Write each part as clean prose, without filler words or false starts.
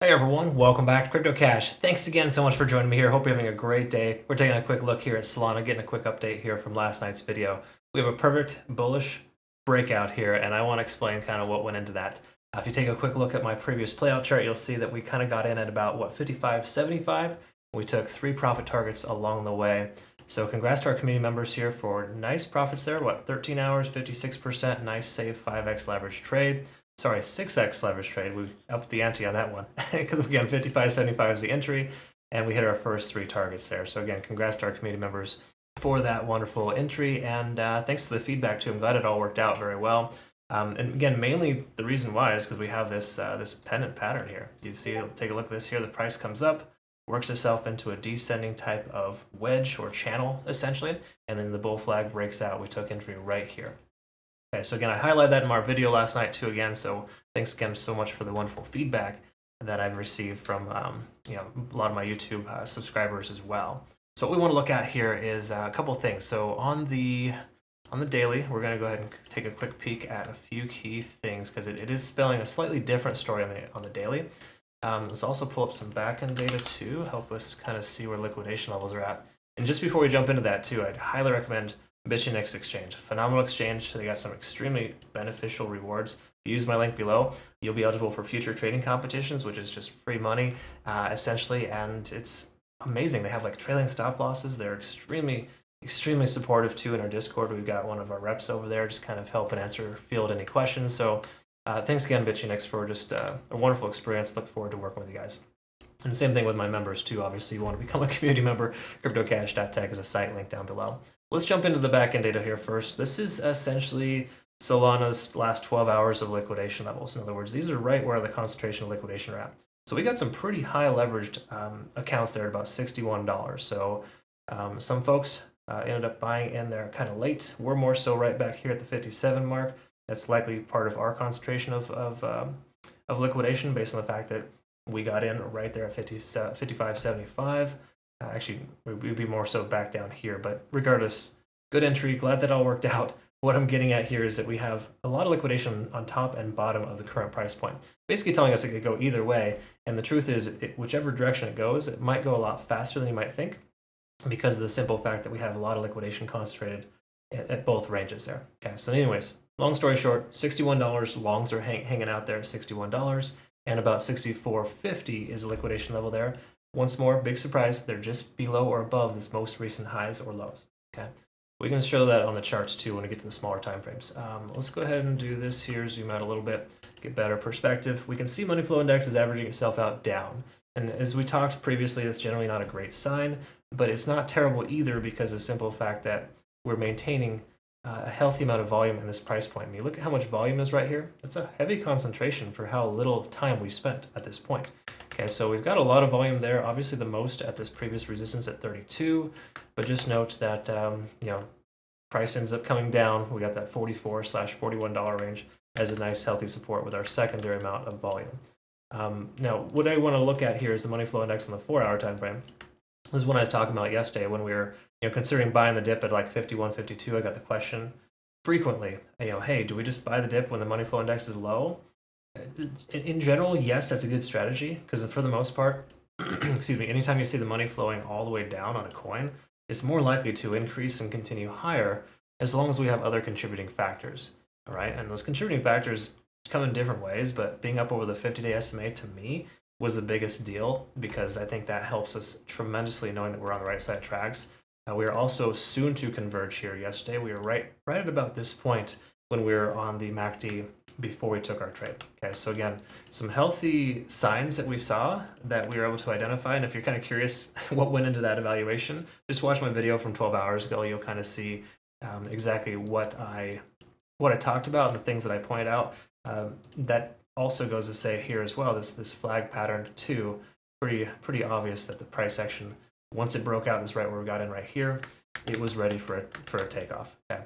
Hey everyone, welcome back to Crypto Cash. Thanks again so much for joining me here. Hope you're having a great day. We're taking a quick look here at Solana, getting a quick update here from last night's video. We have a perfect bullish breakout here, and I want to explain kind of what went into that. If you take a quick look at my previous playout chart, you'll see that we kind of got in at about, 55.75. We took 3 profit targets along the way. So congrats to our community members here for nice profits there. 13 hours, 56%, nice safe 5x leverage trade. Sorry, 6x leverage trade. We upped the ante on that one because again, 55.75 is the entry, and we hit our first 3 targets there. So again, congrats to our community members for that wonderful entry, and thanks to the feedback too. I'm glad it all worked out very well. And again, mainly the reason why is because we have this this pennant pattern here. You see, take a look at this here. The price comes up, works itself into a descending type of wedge or channel essentially, and then the bull flag breaks out. We took entry right here. Okay, so again, I highlighted that in our video last night too again, so thanks again so much for the wonderful feedback that I've received from a lot of my YouTube subscribers as well. So what we want to look at here is a couple things. So on the daily, we're going to go ahead and take a quick peek at a few key things because it is spelling a slightly different story on the daily. Let's also pull up some backend data too, help us kind of see where liquidation levels are at. And just before we jump into that too, I'd highly recommend Bitunix exchange. Phenomenal exchange. They got some extremely beneficial rewards. If you use my link below, you'll be eligible for future trading competitions, which is just free money, essentially, and it's amazing. They have like trailing stop losses. They're extremely supportive too in our Discord. We've got one of our reps over there just kind of helping field any questions. So thanks again, Bitunix, for just a wonderful experience. Look forward to working with you guys. And the same thing with my members too. Obviously, you want to become a community member. CryptoCash.tech is a site link down below. Let's jump into the backend data here first. This is essentially Solana's last 12 hours of liquidation levels. In other words, these are right where the concentration of liquidation are at. So we got some pretty high leveraged accounts there at about $61. So some folks ended up buying in there kind of late. We're more so right back here at the 57 mark. That's likely part of our concentration of liquidation based on the fact that we got in right there at 55.75. Actually, we'd be more so back down here, but regardless, good entry. Glad that all worked out. What I'm getting at here is that we have a lot of liquidation on top and bottom of the current price point, basically telling us it could go either way. And the truth is, whichever direction it goes, it might go a lot faster than you might think because of the simple fact that we have a lot of liquidation concentrated at both ranges there. Okay, so anyways, long story short, $61 longs are hanging out there at $61, and about $64.50 is the liquidation level there. Once more, big surprise, they're just below or above this most recent highs or lows. Okay, we can show that on the charts too when we get to the smaller time frames. Let's go ahead and do this here, zoom out a little bit, get better perspective. We can see money flow index is averaging itself out down. And as we talked previously, that's generally not a great sign, but it's not terrible either because of the simple fact that we're maintaining a healthy amount of volume in this price point. I mean, look at how much volume is right here. That's a heavy concentration for how little time we spent at this point. Okay, so we've got a lot of volume there, obviously the most at this previous resistance at 32, but just note that, price ends up coming down. We got that $44/$41 range as a nice healthy support with our secondary amount of volume. Now, what I want to look at here is the money flow index on the 4-hour time frame. This is what I was talking about yesterday when we were considering buying the dip at like 51, 52. I got the question frequently, hey, do we just buy the dip when the money flow index is low? In general, yes, that's a good strategy because for the most part, excuse me, anytime you see the money flowing all the way down on a coin, it's more likely to increase and continue higher as long as we have other contributing factors, all right? And those contributing factors come in different ways, but being up over the 50-day SMA to me was the biggest deal because I think that helps us tremendously knowing that we're on the right side of tracks. We are also soon to converge here. Yesterday, we were right at about this point when we were on the MACD before we took our trade. Okay, so again, some healthy signs that we saw that we were able to identify. And if you're kind of curious what went into that evaluation, just watch my video from 12 hours ago. You'll kind of see exactly what I talked about and the things that I pointed out. That also goes to say here as well, this flag pattern too, pretty obvious that the price action, once it broke out, this right where we got in right here, it was ready for a takeoff. Okay.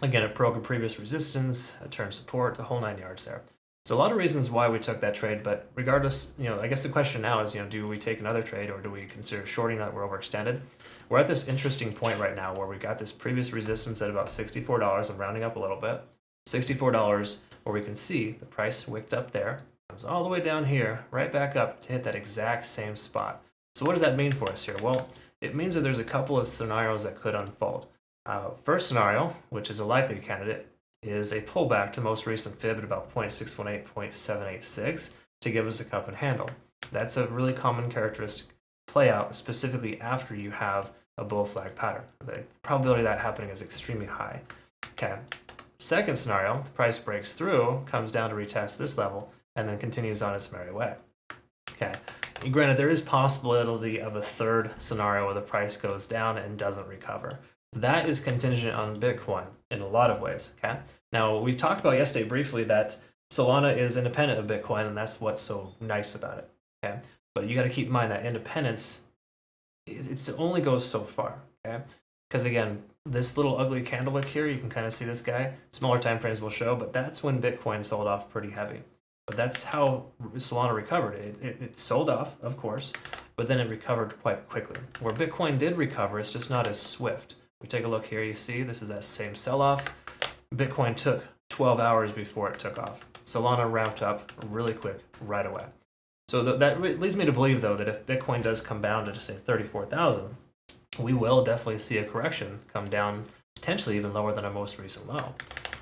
Again, it broke a previous resistance, a turn support, the whole 9 yards there. So a lot of reasons why we took that trade, but regardless, I guess the question now is, do we take another trade or do we consider shorting that we're overextended? We're at this interesting point right now where we got this previous resistance at about $64. I'm rounding up a little bit. $64 where we can see the price wicked up there, comes all the way down here, right back up to hit that exact same spot. So what does that mean for us here? Well, it means that there's a couple of scenarios that could unfold. First scenario, which is a likely candidate, is a pullback to most recent fib at about 0.618, 0.786 to give us a cup and handle. That's a really common characteristic play out, specifically after you have a bull flag pattern. The probability of that happening is extremely high. Okay. Second scenario, the price breaks through, comes down to retest this level, and then continues on its merry way. Okay. Granted, there is possibility of a third scenario where the price goes down and doesn't recover. That is contingent on Bitcoin in a lot of ways. Okay. Now, we talked about yesterday briefly that Solana is independent of Bitcoin, and that's what's so nice about it. Okay. But you got to keep in mind that independence, it only goes so far. Okay. Because again, this little ugly candle look here, you can kind of see this guy. Smaller time frames will show, but that's when Bitcoin sold off pretty heavy. But that's how Solana recovered. It sold off, of course, but then it recovered quite quickly. Where Bitcoin did recover, it's just not as swift. We take a look here, you see this is that same sell-off. Bitcoin took 12 hours before it took off. Solana ramped up really quick right away. So that leads me to believe, though, that if Bitcoin does come down to, just say, 34,000, we will definitely see a correction come down, potentially even lower than our most recent low.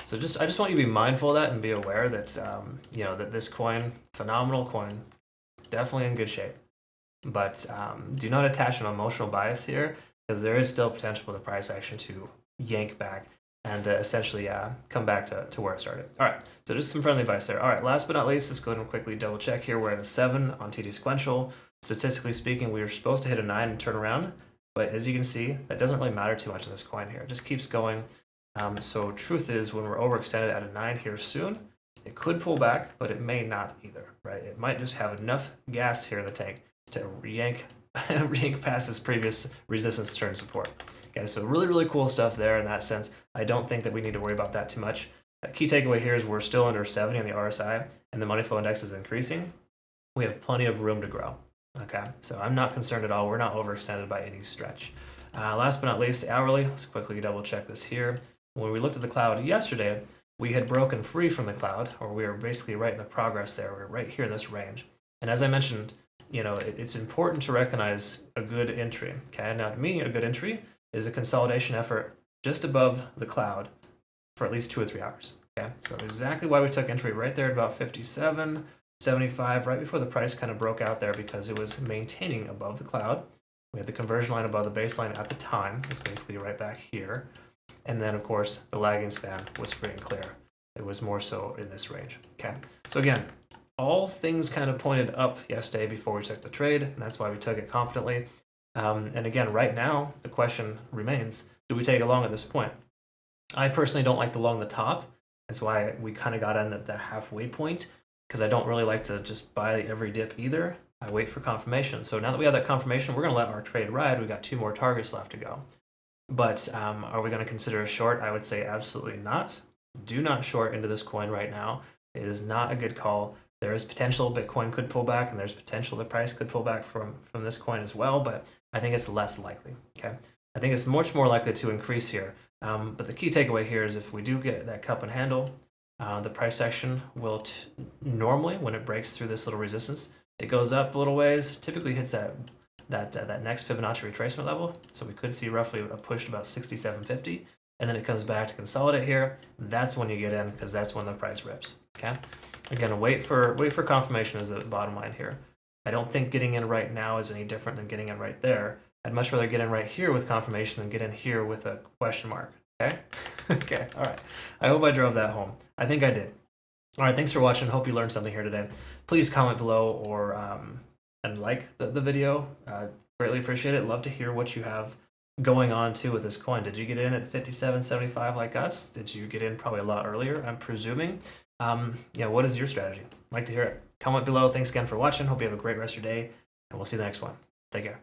So I just want you to be mindful of that and be aware that that this coin, phenomenal coin, definitely in good shape. But do not attach an emotional bias here, because there is still potential for the price action to yank back and essentially come back to where it started. All right, so just some friendly advice there. All right, last but not least, let's go ahead and quickly double check here. We're at a 7 on TD sequential. Statistically speaking, we were supposed to hit a 9 and turn around. But as you can see, that doesn't really matter too much in this coin here. It just keeps going. So truth is, when we're overextended at a 9 here soon, it could pull back, but it may not either, right? It might just have enough gas here in the tank to yank past this previous resistance turn support. Okay, so really, really cool stuff there in that sense. I don't think that we need to worry about that too much. The key takeaway here is we're still under 70 on the RSI, and the money flow index is increasing. We have plenty of room to grow. Okay, so I'm not concerned at all. We're not overextended by any stretch. Last but not least, the hourly. Let's quickly double check this here. When we looked at the cloud yesterday, we had broken free from the cloud, or we were basically right in the progress there. We're right here in this range. And as I mentioned, it's important to recognize a good entry. Okay, now to me, a good entry is a consolidation effort just above the cloud for at least 2 or 3 hours. Okay, so exactly why we took entry right there at about 57.75, right before the price kind of broke out there, because it was maintaining above the cloud. We had the conversion line above the baseline at the time. It's basically right back here. And then, of course, the lagging span was free and clear. It was more so in this range. Okay, so again, all things kind of pointed up yesterday before we took the trade, and that's why we took it confidently. And again, right now, the question remains, do we take it long at this point? I personally don't like to long the top. That's why we kind of got in at the halfway point, because I don't really like to just buy every dip either. I wait for confirmation. So now that we have that confirmation, we're going to let our trade ride. We got 2 more targets left to go. But are we going to consider a short? I would say absolutely not. Do not short into this coin right now. It is not a good call. There is potential Bitcoin could pull back, and there's potential the price could pull back from this coin as well, but I think it's less likely. Okay, I think it's much more likely to increase here. But the key takeaway here is if we do get that cup and handle, the price action will normally, when it breaks through this little resistance, it goes up a little ways, typically hits that next Fibonacci retracement level. So we could see roughly a push to about 67.50, and then it comes back to consolidate here. That's when you get in, because that's when the price rips. Okay, again, wait for confirmation is the bottom line here. I don't think getting in right now is any different than getting in right there. I'd much rather get in right here with confirmation than get in here with a question mark. Okay? Okay, all right. I hope I drove that home. I think I did. All right, thanks for watching. Hope you learned something here today. Please comment below or and like the video. Greatly appreciate it. Love to hear what you have going on too with this coin. Did you get in at 57.75 like us? Did you get in probably a lot earlier, I'm presuming? What is your strategy? I'd like to hear it. Comment below. Thanks again for watching. Hope you have a great rest of your day, and we'll see you in the next one. Take care.